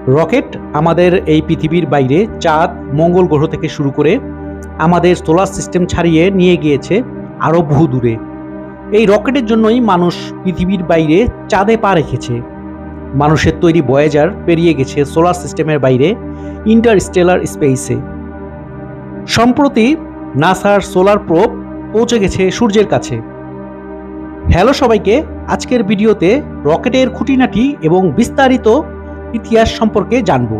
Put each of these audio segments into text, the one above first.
Rocket আমাদের এই পৃথিবীর বাইরে চাঁদ, মঙ্গল গ্রহ থেকে শুরু করে আমাদের সোলার সিস্টেম ছাড়িয়ে নিয়ে গিয়েছে আরও বহু দূরে। এই রকেটের জন্যই মানুষ পৃথিবীর বাইরে চাঁদে পা রেখেছে। মানুষের তৈরি ভয়েজার পেরিয়ে গেছে সোলার সিস্টেমের বাইরে ইন্টারস্টেলার স্পেসে। সম্প্রতি নাসার সোলার প্রোব পৌঁছে গেছে সূর্যের কাছে। হ্যালো সবাইকে, আজকের ভিডিওতে রকেটের খুঁটিনাটি এবং বিস্তারিত ইতিহাস সম্পর্কে জানব।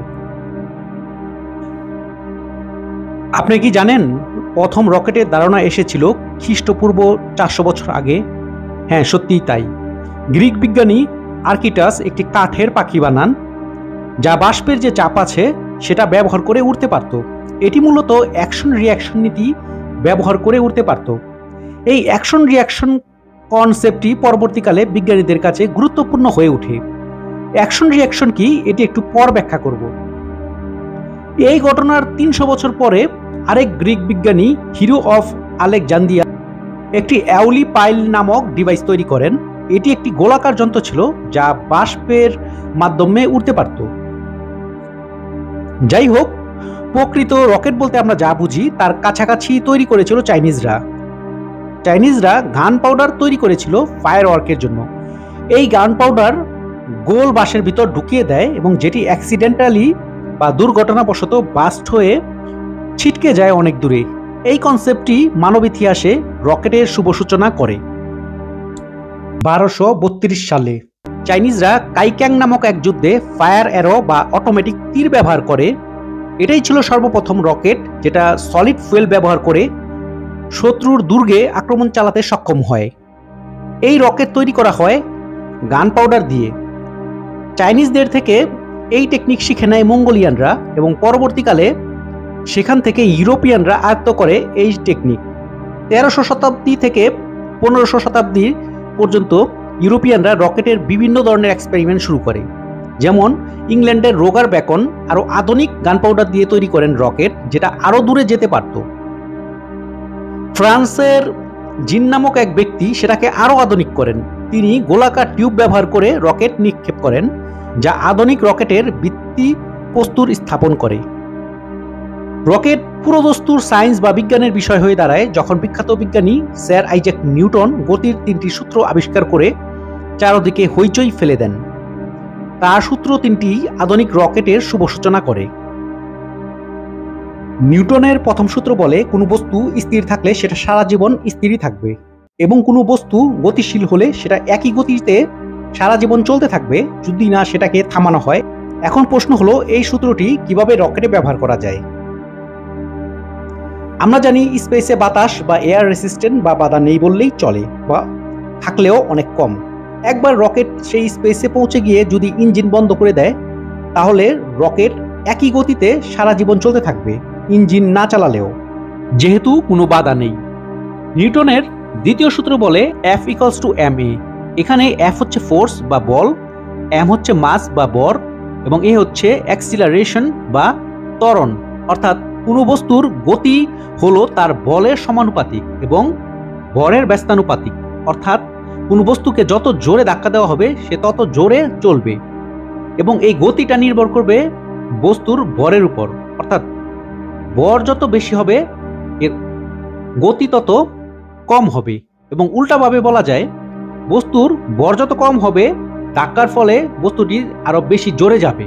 আপনি কি জানেন প্রথম রকেটের ধারণা এসেছিল খ্রিস্টপূর্ব 400 বছর আগে? হ্যাঁ, সত্যিই তাই। গ্রিক বিজ্ঞানী আর্কিটাস একটি কাঠের পাখি বানান যা বাষ্পের যে চাপ আছে সেটা ব্যবহার করে উড়তে পারত। এটি মূলত অ্যাকশন রিয়াকশন নীতি ব্যবহার করে উড়তে পারত। এই অ্যাকশন রিয়াকশন কনসেপ্টটি পরবর্তীকালে বিজ্ঞানীদের কাছে গুরুত্বপূর্ণ হয়ে ওঠে। অ্যাকশন রিয়াকশন কি, এটি একটু পর ব্যাখ্যা করব। এই ঘটনার 300 বছর পরে আরেক গ্রিক বিজ্ঞানী হিরো অফ আলেকজান্দ্রিয়া একটি অ্যাউলি পাইল নামক ডিভাইস তৈরি করেন। এটি একটি গোলাকার যন্ত্র ছিল যা বাষ্পের মাধ্যমে উড়তে পারত। যাই হোক, প্রকৃত রকেট বলতে আমরা যা বুঝি তার কাছাকাছি তৈরি করেছিল চাইনিজরা গান পাউডার তৈরি করেছিল ফায়ার ওয়ার্কের জন্য। এই গান পাউডার গোল বাঁশের ভিতর ঢুকিয়ে দেয় এবং যেটি অ্যাক্সিডেন্টালি বা দুর্ঘটনাবশত বাস্ট হয়ে ছিটকে যায় অনেক দূরে। এই কনসেপ্টটি মানব ইতিহাসে রকেটের শুভ সূচনা করে। 1232 সালে চাইনিজরা কাইক্যাং নামক এক যুদ্ধে ফায়ার অ্যারো বা অটোমেটিক তীর ব্যবহার করে। এটাই ছিল সর্বপ্রথম রকেট যেটা সলিড ফুয়েল ব্যবহার করে শত্রুর দুর্গে আক্রমণ চালাতে সক্ষম হয়। এই রকেট তৈরি করা হয় গান পাউডার দিয়ে। চাইনিজদের থেকে এই টেকনিক শিখে নেয় মঙ্গোলিয়ানরা এবং পরবর্তীকালে সেখান থেকে ইউরোপিয়ানরা আয়ত্ত করে এই টেকনিক। 1300 শতাব্দী থেকে 1500 শতাব্দী পর্যন্ত ইউরোপিয়ানরা রকেটের বিভিন্ন ধরনের এক্সপেরিমেন্ট শুরু করে। যেমন ইংল্যান্ডের রোগার বেকন আরও আধুনিক গান পাউডার দিয়ে তৈরি করেন রকেট, যেটা আরও দূরে যেতে পারত। ফ্রান্সের জিন নামক এক ব্যক্তি সেটাকে আরও আধুনিক করেন। তিনি গোলাকার টিউব ব্যবহার করে রকেট নিক্ষেপ করেন, যা আধুনিক রকেটের ভিত্তিপ্রস্তর স্থাপন করে। রকেট পুরোদস্তুর সায়েন্স বা বিজ্ঞানের বিষয় হয়ে দাঁড়ায় যখন বিখ্যাত বিজ্ঞানী স্যার আইজ্যাক নিউটন গতির 3টি সূত্র আবিষ্কার করে চারদিকে হইচই ফেলে দেন। তার সূত্র 3টি আধুনিক রকেটের শুভ সূচনা করে। নিউটনের প্রথম সূত্র বলে, কোনো বস্তু স্থির থাকলে সেটা সারা জীবন স্থিরই থাকবে এবং কোনো বস্তু গতিশীল হলে সেটা একই গতিতে সারা জীবন চলতে থাকবে যদি না সেটাকে থামানো হয়। এখন প্রশ্ন হলো, এই সূত্রটি কিভাবে রকেটে ব্যবহার করা যায়? আমরা জানি স্পেসে বাতাস বা এয়ার রেসিস্ট্যান্ট বা বাধা নেই বললেই চলে, বা থাকলেও অনেক কম। একবার রকেট সেই স্পেসে পৌঁছে গিয়ে যদি ইঞ্জিন বন্ধ করে দেয় তাহলে রকেট একই গতিতে সারা জীবন চলতে থাকবে ইঞ্জিন না চালালেও, যেহেতু কোনো বাধা নেই। নিউটনের দ্বিতীয় সূত্র বলে F = ma। এখানে F হচ্ছে ফোর্স বা বল, m হচ্ছে মাস বা ভর এবং a হচ্ছে অ্যাক্সিলারেশন বা ত্বরণ। অর্থাৎ কোনো বস্তুর গতি হলো তার বলের সমানুপাতিক এবং ভরের ব্যস্তানুপাতিক। অর্থাৎ কোনো বস্তুকে যত জোরে ধাক্কা দেওয়া হবে সে তত জোরে চলবে এবং এই গতিটা নির্ভর করবে বস্তুর ভরের উপর। অর্থাৎ ভর যত বেশি হবে এর গতি তত কম হবে এবং উল্টাভাবে বলা যায়, বস্তুর ভর যত কম হবে ধাক্কার ফলে বস্তুটি আরো বেশি জোরে যাবে।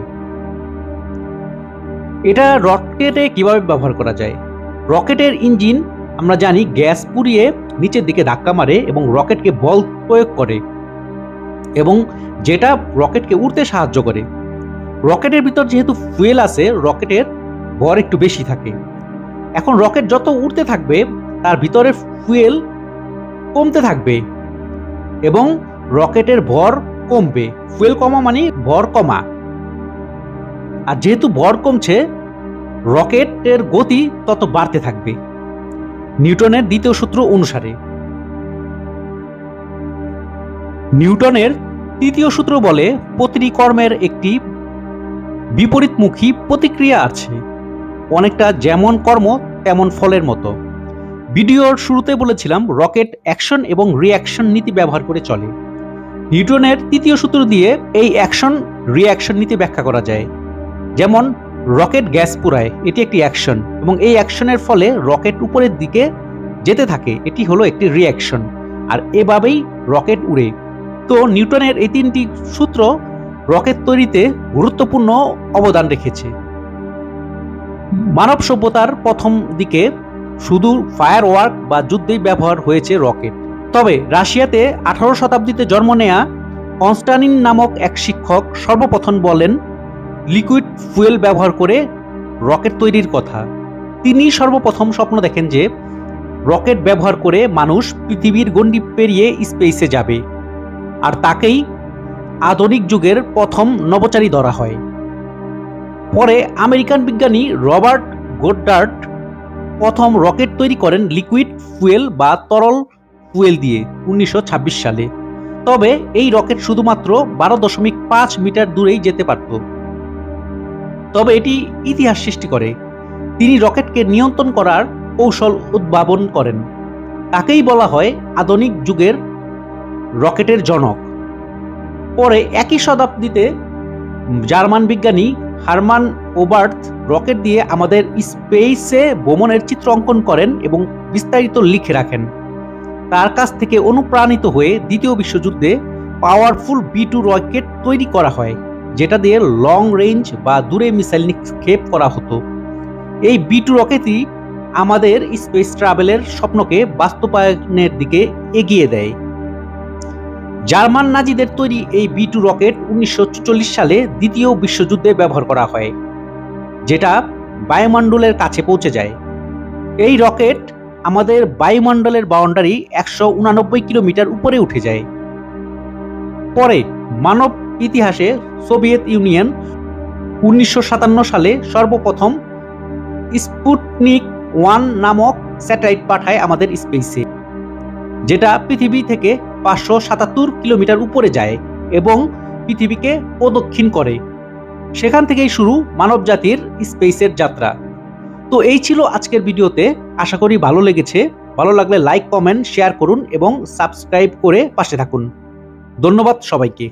এটা রকেটে কিভাবে ব্যবহার করা যায়? রকেটের ইঞ্জিন আমরা জানি গ্যাস পুড়িয়ে নিচের দিকে ধাক্কা মারে এবং রকেটকে বল প্রয়োগ করে এবং যেটা রকেটকে উড়তে সাহায্য করে। রকেটের ভিতর যেহেতু ফুয়েল আছে, রকেটের ভর একটু বেশি থাকে। এখন রকেট যত উড়তে থাকবে তার ভিতরে ফুয়েল কমতে থাকবে এবং রকেটের ভর কমবে। ফুয়েল কমা মানে ভর কমা। আর যেহেতু ভর কমছে, রকেটের গতি তত বাড়তে থাকবে নিউটনের দ্বিতীয় সূত্র অনুসারে। নিউটনের তৃতীয় সূত্র বলে, প্রতিটি কর্মের একটি বিপরীতমুখী প্রতিক্রিয়া আছে, অনেকটা যেমন কর্ম তেমন ফলের মতো। ভিডিওর শুরুতে বলেছিলাম রকেট অ্যাকশন এবং রিঅ্যাকশন নীতি ব্যবহার করে চলে। নিউটনের তৃতীয় সূত্র দিয়ে এই অ্যাকশন রিঅ্যাকশন নীতি ব্যাখ্যা করা যায়। যেমন রকেট গ্যাস পুরায়, এটি একটি অ্যাকশন, এবং এই অ্যাকশনের ফলে রকেট উপরের দিকে যেতে থাকে, এটি হলো একটি রিঅ্যাকশন। আর এভাবেই রকেট উড়ে। তো নিউটনের এই তিনটি সূত্র রকেট তৈরিতে গুরুত্বপূর্ণ অবদান রেখেছে। মানব সভ্যতার প্রথম দিকে শুধু ফায়ার ওয়ার্ক বা যুদ্ধেই ব্যবহার হয়েছে রকেট। তবে রাশিয়াতে 18 শতাব্দীতে জন্ম নেয়া কনস্টান্টিন নামক এক শিক্ষক সর্বপ্রথম বলেন লিকুইড ফুয়েল ব্যবহার করে রকেট তৈরির কথা। তিনি সর্বপ্রথম স্বপ্ন দেখেন যে রকেট ব্যবহার করে মানুষ পৃথিবীর গণ্ডি পেরিয়ে স্পেসে যাবে, আর তাকেই আধুনিক যুগের প্রথম নভোচারী ধরা হয়। পরে আমেরিকান বিজ্ঞানী রবার্ট গোডার্ড প্রথম রকেট তৈরি করেন লিকুইড ফুয়েল বা তরল ফুয়েল দিয়ে 1926 সালে। তবে এই রকেট শুধুমাত্র 12.5 মিটার দূরেই যেতে পারত। তবে এটি ইতিহাস সৃষ্টি করে। তিনি রকেটকে নিয়ন্ত্রণ করার কৌশল উদ্ভাবন করেন। তাকেই বলা হয় আধুনিক যুগের রকেটের জনক। পরে একই শতাব্দীতে জার্মান বিজ্ঞানী হারমান ওবার্থ রকেট দিয়ে আমাদের স্পেসে ভ্রমণের চিত্র অঙ্কন করেন এবং বিস্তারিত লিখে রাখেন। তার কাছ থেকে অনুপ্রাণিত হয়ে দ্বিতীয় বিশ্বযুদ্ধে পাওয়ারফুল B-2 রকেট তৈরি করা হয়, যেটা দিয়ে লং রেঞ্জ বা দূরে মিসাইল নিক্ষেপ করা হতো। এই B-2 রকেটই আমাদের স্পেস ট্রাভেলের স্বপ্নকে বাস্তবায়নের দিকে এগিয়ে দেয়। জার্মান নাজিদের তৈরি এই B-2 রকেট 1944 সালে দ্বিতীয় বিশ্বযুদ্ধে ব্যবহার করা হয়, যেটা বায়ুমণ্ডলের কাছে পৌঁছে যায়। এই রকেট আমাদের বায়ুমণ্ডলের বাউন্ডারি 189 কিলোমিটার উপরে উঠে যায়। পরে মানব ইতিহাসে সোভিয়েত ইউনিয়ন 1957 সালে সর্বপ্রথম স্পুটনিক 1 নামক স্যাটেলাইট পাঠায় আমাদের স্পেসে, যেটা পৃথিবী থেকে 577 কিলোমিটার উপরে যায় এবং পৃথিবীকে প্রদক্ষিণ করে। সেখান থেকেই শুরু মানবজাতির স্পেসের যাত্রা। তো এই ছিল আজকের ভিডিওতে। আশা করি ভালো লেগেছে। ভালো লাগলে লাইক, কমেন্ট, শেয়ার করুন এবং সাবস্ক্রাইব করে পাশে থাকুন। ধন্যবাদ সবাইকে।